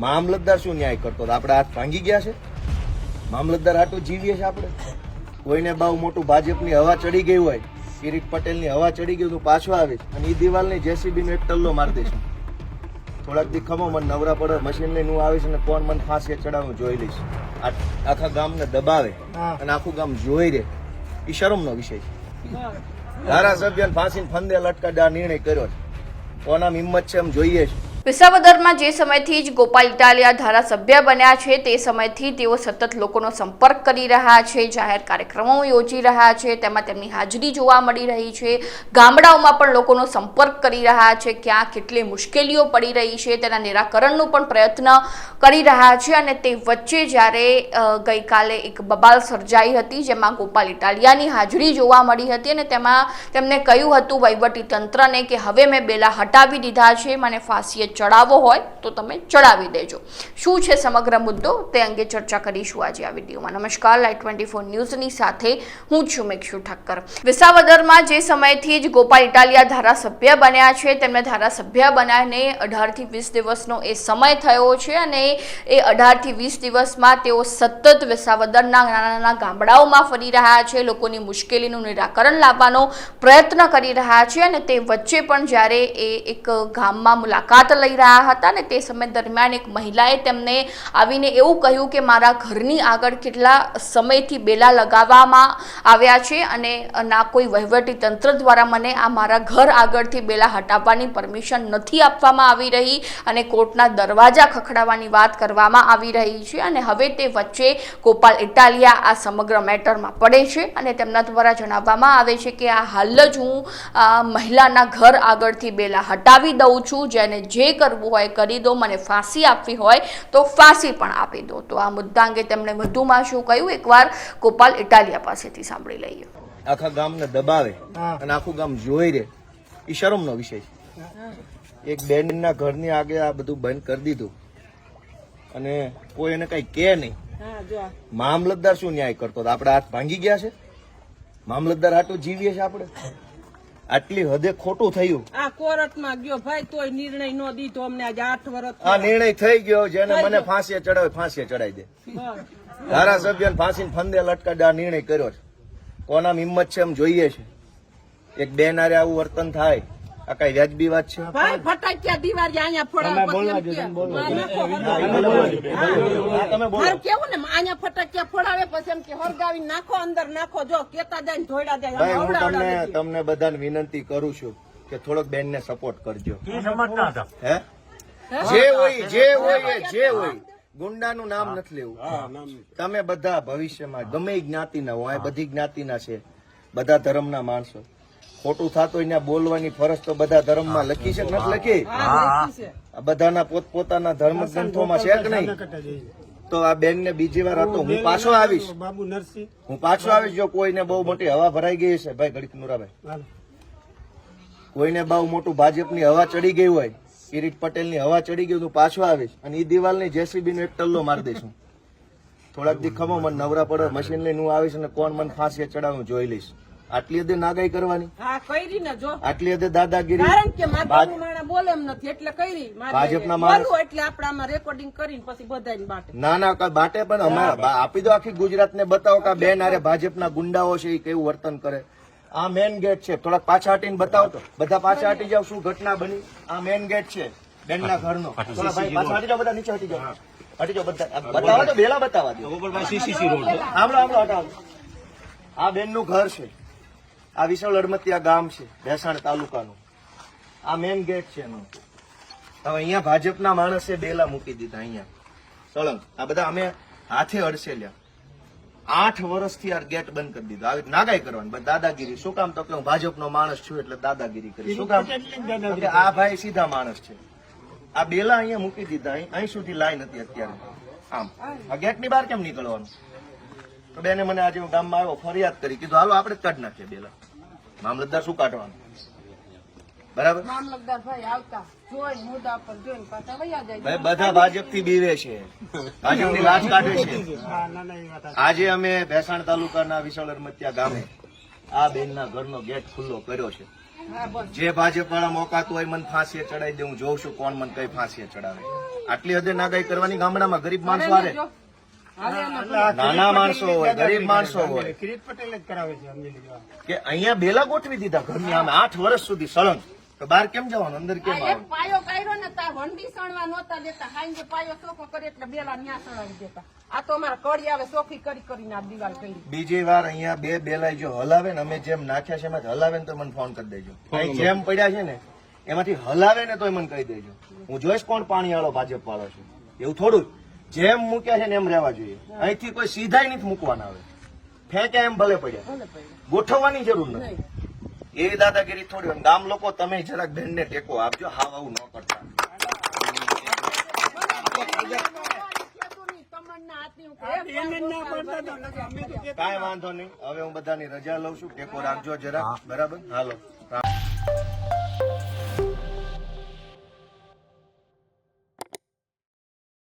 મામલતદાર શું ન્યાય કરતો હતો? આપણે હાથ ભાંગી ગયા છે? મામલતદાર આટલું જીવીએ છે આપણે? કોઈને બહુ મોટું ભાજપની હવા ચડી ગઈ હોય, કિરીટ પટેલની હવા ચડી ગઈ તો પાછો આવે અને એ દિવાલની જેસીબી નો એક ટલ્લો મારી દઈશું. થોડાક દી ખમો મને નવરા પડે મશીન લઈને હું આવીશ અને કોણ મને ફાંસી ચડાવું જોઈ લઈશ. આખા ગામને દબાવે અને આખું ગામ જોઈ રે, એ શરમનો વિષય છે. ધારાસભ્યને ફાંસીને ફંદે લટકાડવા નિર્ણય કર્યો છે. કોના હિંમત છે એમ જોઈએ છે. વિસાવદરમાં જે સમયથી જ ગોપાલ ઇટાલિયા ધારાસભ્ય બન્યા છે તે સમયથી તેઓ સતત લોકોનો સંપર્ક કરી રહ્યા છે, જાહેર કાર્યક્રમો યોજી રહ્યા છે, તેમાં તેમની હાજરી જોવા મળી રહી છે. ગામડાઓમાં પણ લોકોનો સંપર્ક કરી રહ્યા છે, ક્યાં કેટલી મુશ્કેલીઓ પડી રહી છે તેના નિરાકરણનો પણ પ્રયત્ન કરી રહ્યા છે. અને તે વચ્ચે જ્યારે ગઈકાલે એક બબાલ સર્જાઈ હતી જેમાં ગોપાલ ઇટાલિયાની હાજરી જોવા મળી હતી અને તેમાં તેમને કહ્યું હતું વહીવટી તંત્રને કે હવે મેં બેલા હટાવી દીધા છે, મને ફાંસીએ ચડાવવો હોય તો તમે ચડાવી દેજો. શું છે સમગ્ર મુદ્દો તે અંગે ચર્ચા કરીશું આજે આ વિડીયોમાં. નમસ્કાર, લાઈવ 24 ન્યૂઝની સાથે હું છું મેક્ષુ ઠક્કર. વિસાવદરમાં જે સમયથી જ ગોપાલ ઇટાલિયા ધારાસભ્ય બન્યા છે તેમને ધારાસભ્ય બનાવીને 18 થી 20 દિવસનો એ સમય થયો છે અને એ 18 થી 20 દિવસમાં તેઓ સતત વિસાવદરના નાના ગામડાઓમાં ફરી રહ્યા છે, લોકોની મુશ્કેલીનું નિરાકરણ લાવવાનો પ્રયત્ન કરી રહ્યા છે. અને તે વચ્ચે પણ જ્યારે એ એક ગામમાં મુલાકાત લઈ રહ્યા હતા ને તે સમય દરમિયાન એક મહિલાએ તેમને આવીને એવું કહ્યું કે મારા ઘરની આગળ કેટલા સમયથી બેલા લગાવવામાં આવ્યા છે અને ના કોઈ વહીવટી તંત્ર દ્વારા મને આ મારા ઘર આગળથી બેલા હટાવવાની પરમિશન નથી આપવામાં આવી રહી અને કોર્ટના દરવાજા ખખડાવવાની વાત કરવામાં આવી રહી છે. અને હવે તે વચ્ચે ગોપાલ ઇટાલિયા આ સમગ્ર મેટરમાં પડે છે અને તેમના દ્વારા જણાવવામાં આવે છે કે આ હાલ જ હું મહિલાના ઘર આગળથી બેલા હટાવી દઉં છું, જેને જે કરવું હોય કરી દો, મને ફાંસી આપવી હોય તો ફાંસી પણ આપી દો. તો આ મુદ્દા અંગે તેમણે વધુમાં શું કહ્યું એકવાર ગોપાલ ઇટાલિયા પાસેથી સાંભળી લઈએ. આખા ગામને દબાવે અને આખું ગામ જોઈ રે, એ શરમનો વિષય છે. એક બેનના ઘરની આગે આ બધું બંધ કરી દીધું અને કોઈ એને કઈ કે નહીં. મામલતદાર શું ન્યાય કરતો હતો? આપણે હાથ ભાંગી ગયા છે? મામલતદાર આટલું જીવીએ છે આપણે? આટલી હદે ખોટું થયું. આ કોર્ટમાં ગયો ભાઈ તોય નિર્ણય નો દીધો અમને આજે 8 વર્ષ. આ નિર્ણય થઈ ગયો, જેને મને ફાંસીએ ચડાવે ફાંસીએ ચડાવી દે. ધારાસભ્યને ફાંસીને ફંદે લટકાડવા નિર્ણય કર્યો છે. કોના હિંમત છે એમ જોઈએ છે. એક બેન આરે આવું વર્તન થાય, આ કઈ વ્યાજબી વાત છે? ભાઈ ફટાક્યા દિવાળી અહીંયા ફોડાવે કેવું ને અહીંયા ફટાક્યા ફોડાવે પછી એમ કે હરગાવી નાખો, અંદર નાખો, જો કેતા જાય ધોઈડા જાય. ભાઈ હું તમને બધાને વિનંતી કરું છું કે થોડોક બેન ને સપોર્ટ કરજો. હે જે હોય ગુંડાનું નામ નથી લેવું. તમે બધા ભવિષ્યમાં ગમે જ્ઞાતિના હોય, બધી જ્ઞાતિના છે, બધા ધર્મના માણસો. ખોટું થતું એને બોલવાની ફરજ તો બધા ધર્મમાં લખી છે કે નથી લખી? બધાના પોતપોતાના ધર્મ ગ્રંથોમાં છે કે નહીં? તો આ બેન ને બીજી વાર હતો હું પાછો આવીશ, જો કોઈને બહુ મોટી હવા ભરાઈ ગઈ છે ભાઈ ઘડીક નુરાભાઈ, કોઈને બહુ મોટું ભાજપની હવા ચડી ગઈ હોય, કિરીટ પટેલની હવા ચડી ગઈ તો પાછો આવીશ અને એ દિવાલની જેસીબી નો એક ટલ્લો મારી દઈશું. થોડાક દી ખમો મને નવરા પડે મશીન લઈને હું આવીશ અને કોણ મને ફાંસી ચડાવું જોઈ લઈશ. આટલી હદે નાગાઈ કરવાની, આટલી હદે દાદાગીરી, કારણ કે માધવનું માણા બોલે એમ નથી એટલે કરી ભાજપના માણસ એટલે આપણે આમાં રેકોર્ડિંગ કરીને પછી બધાને બાટે ના બાટે પણ અમે આપી દો. આખી ગુજરાત ને બતાવો કે બેન આરે ભાજપના ગુંડાઓ છે એ કેવું વર્તન કરે. આ મેન ગેટ છે, થોડાક પાછા હટીને બતાવો તો બધા પાછા હટી જાવ, શું ઘટના બની. આ મેન ગેટ છે બેનના ઘરનો. થોડા ભાઈ પાછા હટી જાવ, બધા નીચે હટી જાવ, બધા બતાવો તો બેલા બતાવવા દો. આમળો હટાવો. આ બેન નું ઘર છે, આ વિશાળ અડમતિયા ગામ છે ભેસાણ તાલુકાનું. આ મેન ગેટ છે એનો. હવે અહીંયા ભાજપના માણસે બેલા મૂકી દીધા અહીંયા સળંગ. આ બધા અમે હાથે અડસેલ્યા. 8 વર્ષથી આ ગેટ બંધ કરી દીધો. આવી નાગાઈ કરવાની, દાદાગીરી. શું કામ? તો કે હું ભાજપનો માણસ છું એટલે દાદાગીરી કરી. શું કામ? આ ભાઈ સીધા માણસ છે. આ બેલા અહીંયા મૂકી દીધા. અહીં સુધી લાઈન હતી અત્યારે. આમ આ ગેટ ની બહાર કેમ નીકળવાનું? તો બેને મને આજે હું ગામમાં આવ્યો, ફરિયાદ કરી, કીધું હાલો આપણે જ કાઢી નાખીએ બેલા. મામલતદાર શું કાઢવાનું? બરાબર. મામલતદાર ભાઈ આવતા જોઈ મુદ્દા પર જોઈને પાછા વયા જાય. ભાઈ બધા ભાજપ થી બીવે છે, ભાજપની લાજ કાઢે છે. આજે અમે ભેસાણ તાલુકાના વિશાળ અડમતિયા ગામે આ બેનના ઘરનો ગેટ ખુલ્લો કર્યો છે. જે ભાજપ વાળા મોકાતું હોય મને ફાંસીએ ચડાવી દે, હું જોઉં છું કોણ મને કઈ ફાંસીએ ચડાવે. આટલી હદે નાગાઈ કરવાની ગામડામાં ગરીબ માણસો હારે જો. હાલે એના નાના માણસો હોય ગરીબ માણસો હોય કિરીટ પટેલ જ કરાવે છે અમને લીધા. કે અહીંયા બેલા ગોઠવી દીધા ઘરની આમે 8 વર્ષ સુધી સળંગ તો બહાર કેમ જવાનું અંદર કેમ આ એક આવવાનું પાયો કાઢ્યો ને તાર વંડી સણવા નહોતા દેતા હાંજે પાયો ચોખ્ખો કરે એટલે બેલા ન્યા સણાવી દેતા આ તો અમારા કડી આવે ચોખ્ખી કરીને આ દિવાલ કરી બીજી વાર અહીંયા બે બેલાઈ જો હલાવે ને અમે જેમ નાખ્યા છે એમાંથી હલાવે ને તો મને ફોન કરી દેજો અહીં જેમ પડ્યા છે ને એમાંથી હલાવે ને તો મને કહી દેજો હું જોઈશ કોણ પાણી વાળો ભાજપ વાળો છે એવું થોડું જ. જેમ મૂક્યા છે ને એમ રહેવા જોઈએ અહીંથી કોઈ સીધાય નથી મૂકવાના આવે ફેંક્યા એમ ભલે પડ્યા ગોઠવવાની જરૂર નથી એ દાદાગીરી થોડી હોય. ગામ લોકો તમે જરાક બેનને ટેકો આપજો હાવ આવું ન કરતા તમન્ના હાથની હું એને ના પડતા તો અમે તો કાંઈ વાંધો નહીં હવે હું બધાની રજા લઉં છું ટેકો રાખજો જરા બરાબર હાલો